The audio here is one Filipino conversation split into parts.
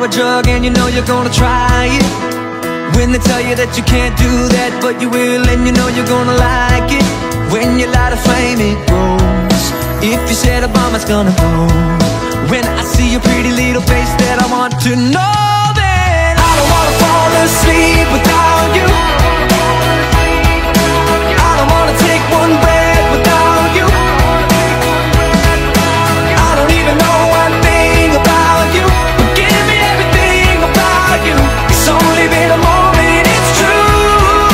drug and you know you're gonna try it. When they tell you that you can't do that, but you will, and you know you're gonna like it. When you light a flame, it grows. If you set a bomb, it's gonna blow. When I see your pretty little face, that I want to know that I don't wanna fall asleep without you. I don't wanna take one breath without you. I don't even know one thing about you, but give me everything about you. It's only been a moment, it's true,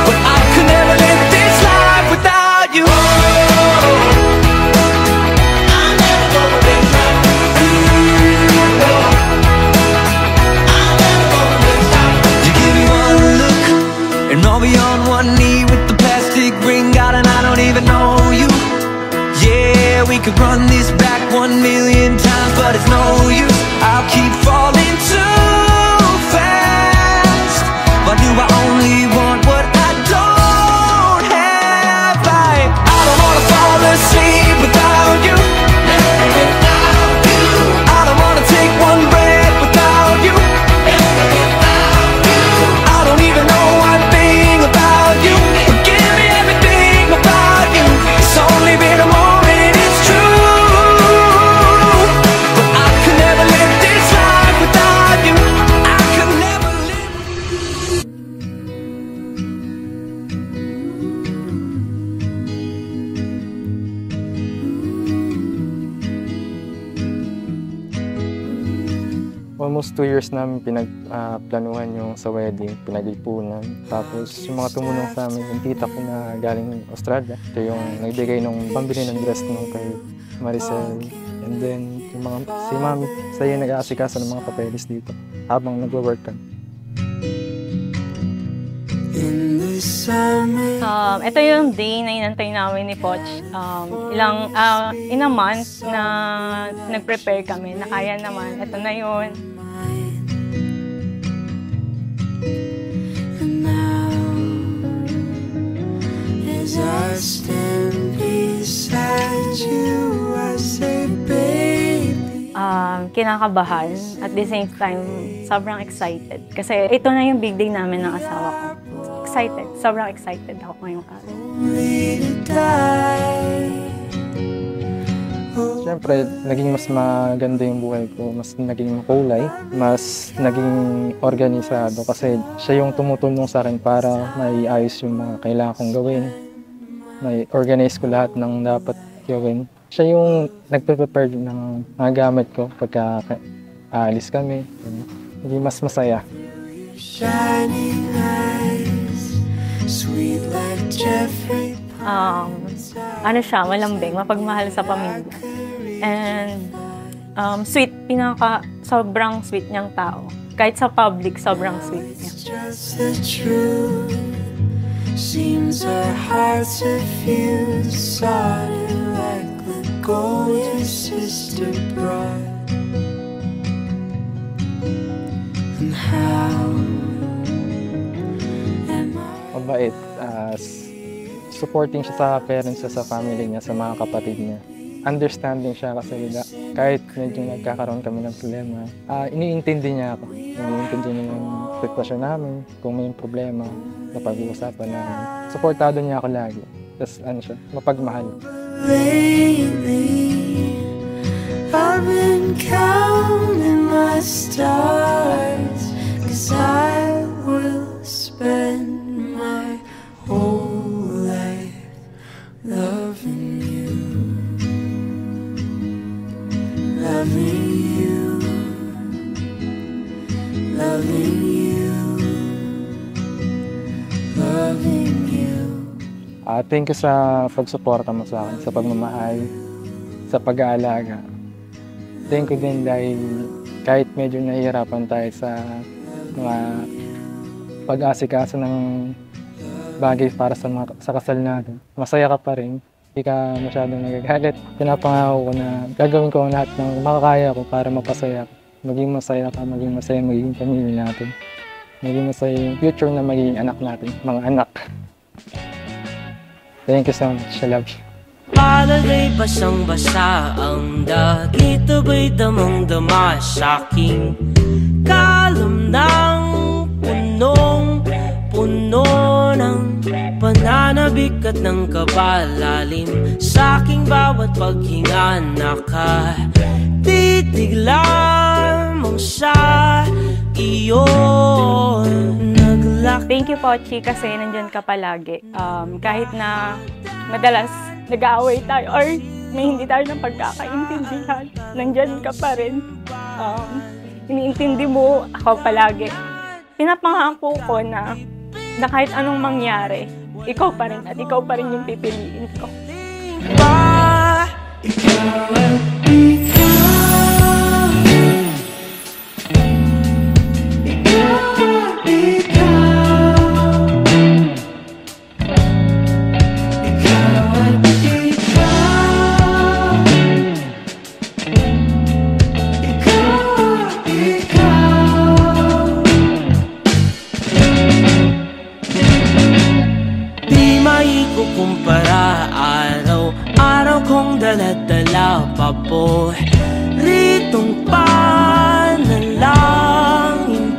but I could never live this life without you. I'm never gonna be without you. I'm never gonna be without you. You give me one look, and I'll be on one knee with the plastic ring out, and I don't even know you. Yeah, we could run this back 1,000,000 times, but it's no use. I'll keep falling too fast. Why do I only want what I don't have? I don't wanna fall asleep without you. Without you. I don't wanna take one breath without you. Without you. I don't even know one thing about you, but give me everything about you. It's only been a moment, it's true, but I could never live this life without you. I could never live. Almost 2 years namin pinagplanuhan yung sa wedding, pinag-ipunan. Tapos yung mga tumulong sa amin, yung tita ko na galing Australia. Ito yung nagbigay ng pambili ng dress nung kay Maricel. And then yung si mami, siya yung nag-aasikaso ng mga papeles dito habang nagwo-work kami. Ito yung day na inantay namin ni Poch. In a month na nag-prepare kami, na kaya naman. Ito na yun. Kinakabahan, at the same time, sobrang excited. Kasi ito na yung big day namin ng asawa ko. Excited. Sobrang excited ako ngayong araw. Siyempre, naging mas maganda yung buhay ko, mas naging makulay, mas naging organisado kasi siya yung tumutulong sa akin para maiayos yung mga kailangan kong gawin. May organize ko lahat ng dapat gawin. Siya yung nagpe-prepare ng mga gamit ko pagka aalis kami. Naging mas masaya. Ano siya, malambing, mapagmahal sa pamilya. And sweet, sobrang sweet niyang tao. Kahit sa public, sobrang sweet niya. Seems our hearts are fused, solid like the gold your sister brought. And how am I? Mabait. Supporting siya sa parents niya, sa family niya, sa mga kapatid niya. Understanding siya kasi kahit medyo nagkakaroon kami ng problema, iniintindi niya ako. Iniintindi niya yung sitwasyon namin, kung may problema, napag-uusapan namin. Supportado niya ako lagi. Tapos ano siya, mapagmahal. Lately, I've been counting my stars, 'cause I will spend my whole life loving you, loving you, loving you, loving you. Thank you sa pagsuporta mo sa akin, sa pagmamahal, sa pag-aalaga. Thank you din dahil kahit medyo nahihirapan tayo sa mga pag-asikaso ng bagay para sa kasal natin, masaya ka pa rin. Hindi ka masyadong nagagalit. Pinapangako ko na gagawin ko ang lahat ng makakaya ko para mapasaya ka. Maging masaya ka, maging masaya magiging pamilya natin. Maging masaya yung future na magiging anak natin, mga anak. Thank you so much. I love you. Palagay basang-basa ang dagit, abay damang-dama sa'king kalam ng punong-puno ng pananabik at ng kabalalim. Sa'king bawat paghinga nakatitig lamang sa iyo. Thank you, Pochi, kasi nandyan ka palagi. Kahit na madalas nag-aaway tayo or may hindi tayo ng pagkakaintindihan, nandyan ka pa rin. Iniintindi mo ako palagi. Pinapangako ko na kahit anong mangyari, ikaw pa rin at ikaw pa rin yung pipiliin ko. Kumpara araw-araw kong dala-dala pa po ritong panalangin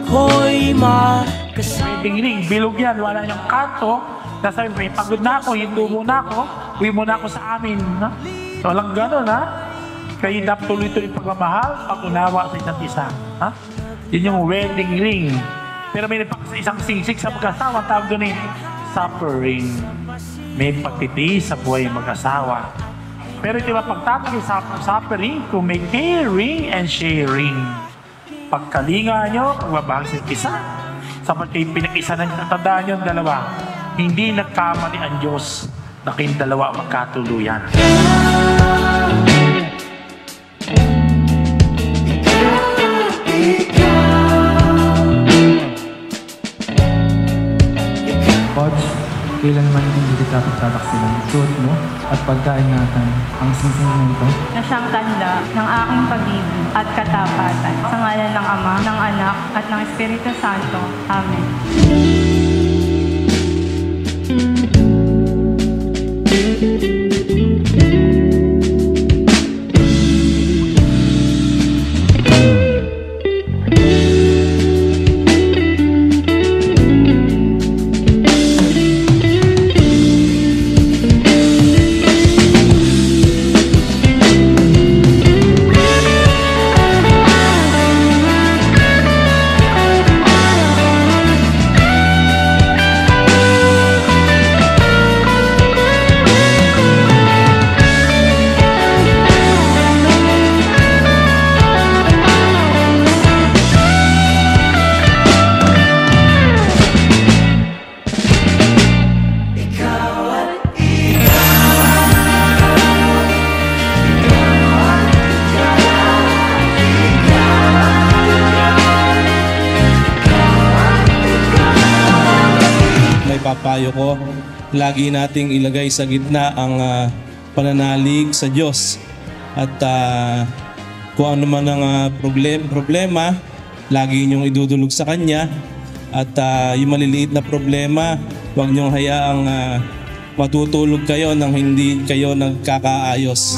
ko'y makasama. Dingling, bilog yan, wala yung kanto. Nasabi mo, pagod na ako, hinto muna ako, uwi muna ako sa amin. No? So, walang gano'n, ha? Kaya dapat tuloy-tuloy pagmamahal, pag-unawa sa isa't isa. Ha? Yun yung wedding ring. Pero may isang singsik sa mag-asawa, tawag doon suffering. May pagtitiis sa buhay mag-asawa. Pero di ba pagtatagay sa suffering kung may caring and sharing. Pagkalinga nyo, pagbabahag sa isa. Sapat kayo pinag-isa na natandaan nyo ang dalawa. Hindi nagkamali ang Diyos na kayong dalawa magkatuluyan. Kailan man hindi kita pagtataksilan, suot mo at pagkain natin ang singsing nito Na siyang tanda ng aking pag-ibig at katapatan. Sa ngalan ng Ama, ng Anak, at ng Espiritu Santo. Amen. Papayo ko, lagi nating ilagay sa gitna ang pananalig sa Diyos. At kung ano man ang problema, lagi niyong idudulog sa Kanya. At yung maliliit na problema, huwag niyong hayaang matutulog kayo nang hindi kayo nagkakaayos.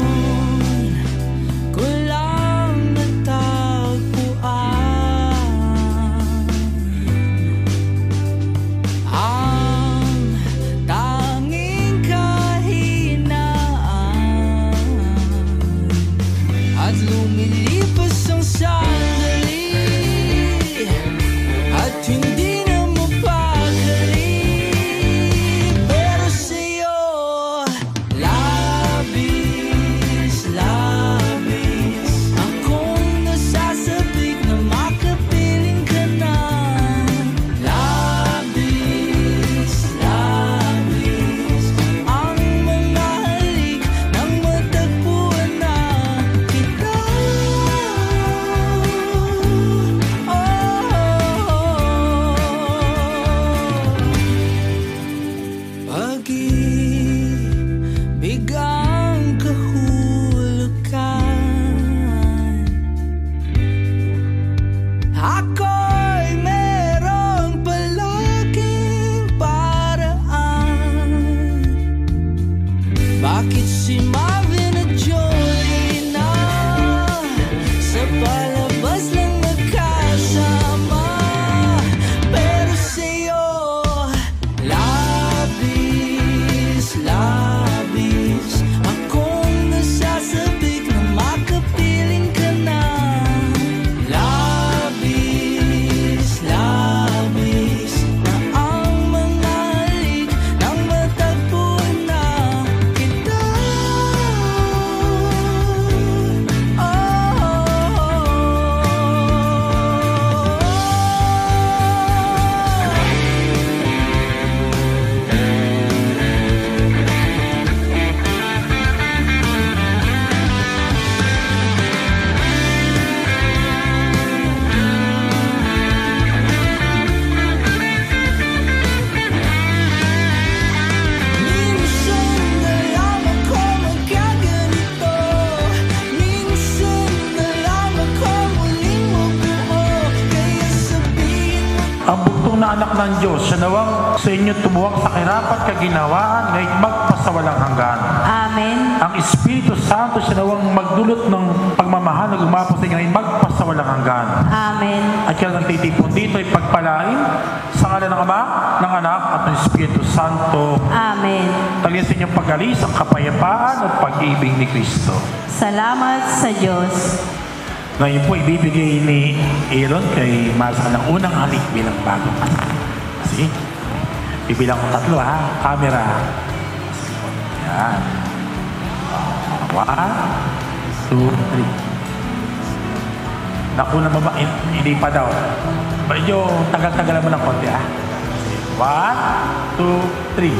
Bakit si anak ng Diyos, siya nawang sa inyo tumuwang sa kirapat kaginawaan, ngayon magpasawalang hanggan. Amen. Ang Espiritu Santo, siya nawang magdulot ng pagmamahal na gumapos sa inyo, ngayon magpasawalang hanggan. Amen. At kaya nagtitipon dito ay pagpalain sa ngalan ng Ama, ng Anak, at ng Espiritu Santo. Amen. Talian sa inyong pag-alis ang kapayapaan at pag-ibig ni Kristo. Salamat sa Diyos. Ngayon po, ibibigay ni Aaron kay Marsa ng unang halik bilang bagong anak. Kasi, bibilang ko 3 ha. Camera. Yan. 1, 2, 3. Naku na ba? Hindi pa daw. Medyo tagal-tagal mo ng konti ha. 1, 2, 3.